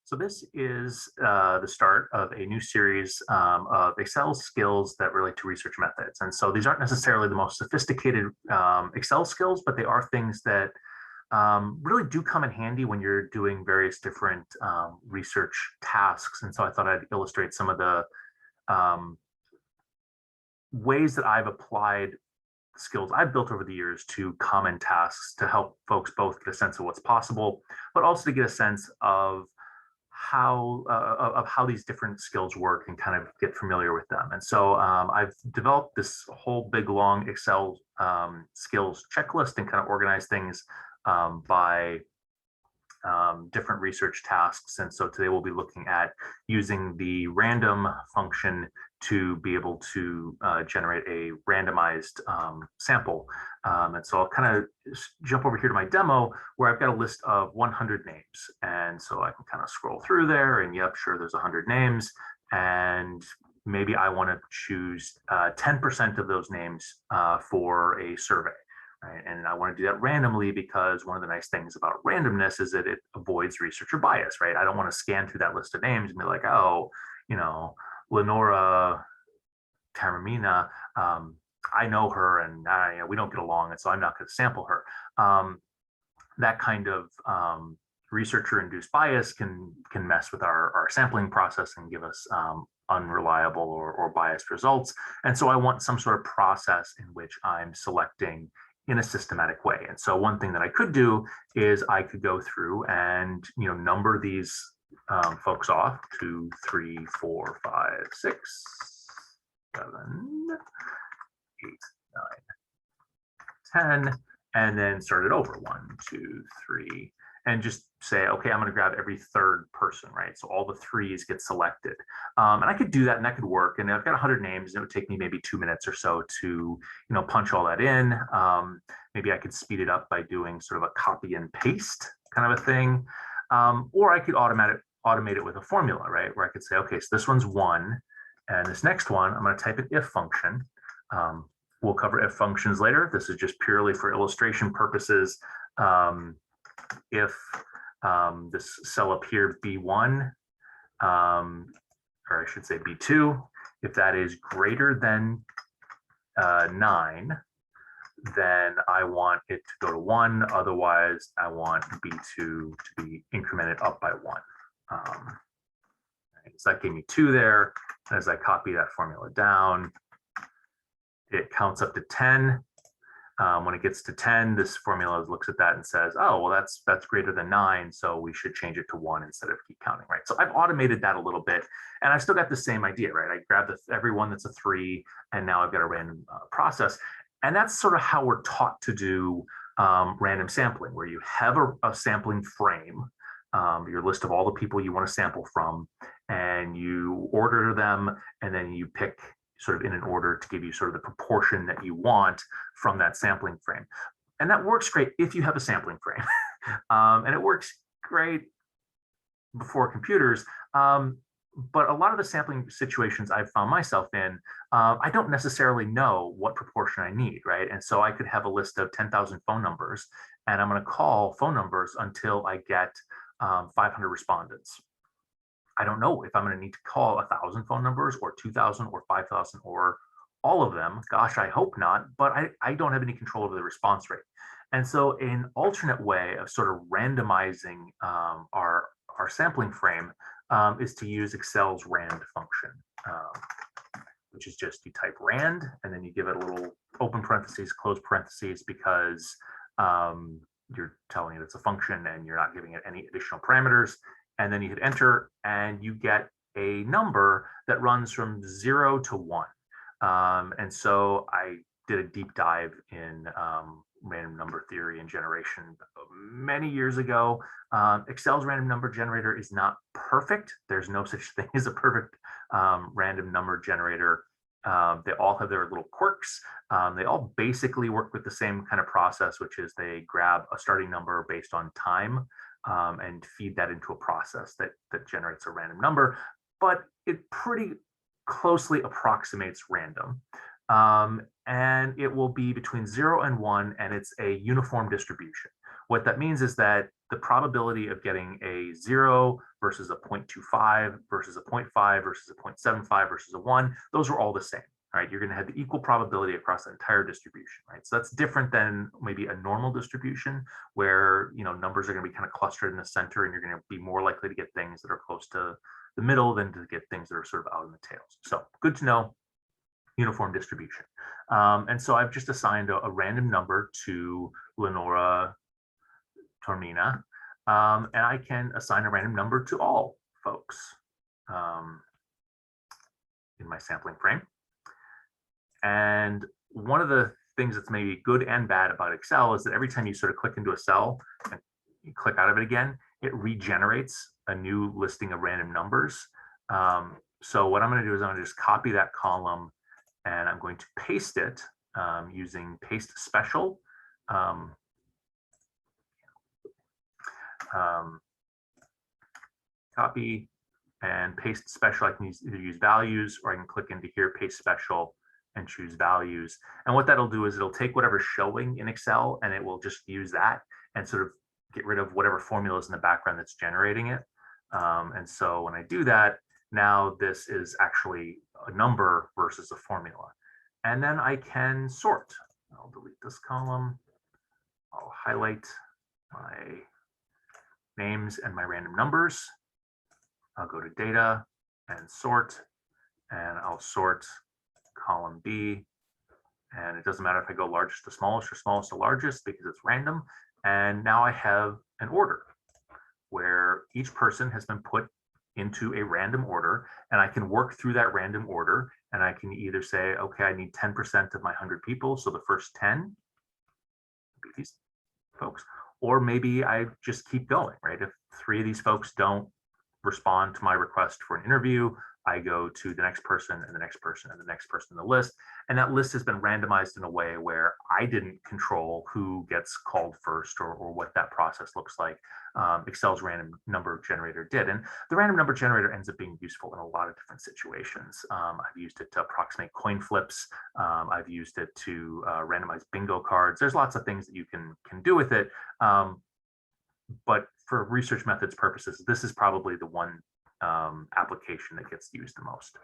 So this is the start of a new series of Excel skills that relate to research methods. And so these aren't necessarily the most sophisticated Excel skills, but they are things that really do come in handy when you're doing various different research tasks. And so I thought I'd illustrate some of the um, ways that I've applied skills I've built over the years to common tasks to help folks both get a sense of what's possible, but also to get a sense of how these different skills work and kind of get familiar with them. And so I've developed this whole big long Excel skills checklist and kind of organized things by different research tasks. And so today we'll be looking at using the random function to be able to generate a randomized sample. And so I'll kind of jump over here to my demo where I've got a list of 100 names. And so I can kind of scroll through there and yep, sure, there's 100 names. And maybe I want to choose 10% of those names for a survey. Right? And I want to do that randomly because one of the nice things about randomness is that it avoids researcher bias, right? I don't want to scan through that list of names and be like, oh, Lenora Taramina, I know her and we don't get along, and so I'm not going to sample her. That kind of researcher-induced bias can mess with our sampling process and give us unreliable or biased results. And so I want some sort of process in which I'm selecting in a systematic way. And so one thing that I could do is I could go through and number these folks off: 2, 3, 4, 5, 6, 7, 8, 9, 10, and then start it over: 1, 2, 3, and just say, okay, I'm going to grab every third person, right? So all the threes get selected. And I could do that and that could work. And I've got 100 names and it would take me maybe 2 minutes or so to, punch all that in. Maybe I could speed it up by doing sort of a copy and paste kind of a thing. Or I could automate it with a formula, right? Where I could say, okay, so this one's 1, and this next one, I'm going to type an if function. We'll cover if functions later. This is just purely for illustration purposes. If this cell up here, B1, or I should say B2, if that is greater than 9, then I want it to go to 1. Otherwise, I want B2 to be incremented up by 1. Right, so that gave me 2 there. As I copy that formula down, it counts up to 10. When it gets to 10, this formula looks at that and says, oh, well, that's greater than 9, so we should change it to 1 instead of keep counting, right? So I've automated that a little bit, and I still got the same idea, right? I grabbed every one that's a 3, and now I've got a random process. And that's sort of how we're taught to do random sampling, where you have a sampling frame, your list of all the people you want to sample from, and you order them, and then you pick sort of in an order to give you sort of the proportion that you want from that sampling frame. And that works great if you have a sampling frame. And it works great before computers. But a lot of the sampling situations I've found myself in, I don't necessarily know what proportion I need, right? And so I could have a list of 10,000 phone numbers, and I'm going to call phone numbers until I get 500 respondents. I don't know if I'm going to need to call 1,000 phone numbers or 2,000 or 5,000 or all of them. Gosh, I hope not, but I don't have any control over the response rate. And so an alternate way of sort of randomizing our sampling frame is to use Excel's rand function, which is just you type rand and then you give it a little open parentheses, close parentheses, because you're telling it it's a function and you're not giving it any additional parameters. And then you hit enter and you get a number that runs from 0 to 1. And so I did a deep dive in random number theory and generation many years ago. Excel's random number generator is not perfect. There's no such thing as a perfect random number generator. They all have their little quirks. They all basically work with the same kind of process, which is they grab a starting number based on time and feed that into a process that generates a random number, but it pretty closely approximates random. And it will be between 0 and 1, and it's a uniform distribution. What that means is that the probability of getting a 0 versus a 0.25 versus a 0.5 versus a 0.75 versus a 1, those are all the same. All right, you're going to have the equal probability across the entire distribution, right? So that's different than maybe a normal distribution where, you know, numbers are going to be kind of clustered in the center, and you're going to be more likely to get things that are close to the middle than to get things that are sort of out in the tails. So good to know, uniform distribution. And so I've just assigned a random number to Lenora Tormina, and I can assign a random number to all folks in my sampling frame. And one of the things that's maybe good and bad about Excel is that every time you sort of click into a cell and you click out of it again, it regenerates a new listing of random numbers. So what I'm going to do is I'm going to just copy that column, and I'm going to paste it using paste special. Copy and paste special. I can either use values, or I can click into here, paste special, and choose values. And what that'll do is it'll take whatever's showing in Excel, and it will just use that and sort of get rid of whatever formulas in the background that's generating it. And so when I do that, now this is actually a number versus a formula. And then I can sort. I'll delete this column. I'll highlight my names and my random numbers. I'll go to data and sort, and I'll sort column B. And it doesn't matter if I go largest to smallest or smallest to largest because it's random. And now I have an order where each person has been put into a random order, and I can work through that random order, and I can either say, okay, I need 10% of my 100 people, so the first 10 be these folks, or maybe I just keep going, right? If 3 of these folks don't respond to my request for an interview, I go to the next person and the next person and the next person in the list. And that list has been randomized in a way where I didn't control who gets called first or what that process looks like. Excel's random number generator did. And the random number generator ends up being useful in a lot of different situations. I've used it to approximate coin flips. I've used it to randomize bingo cards. There's lots of things that you can do with it. But for research methods purposes, this is probably the one application that gets used the most.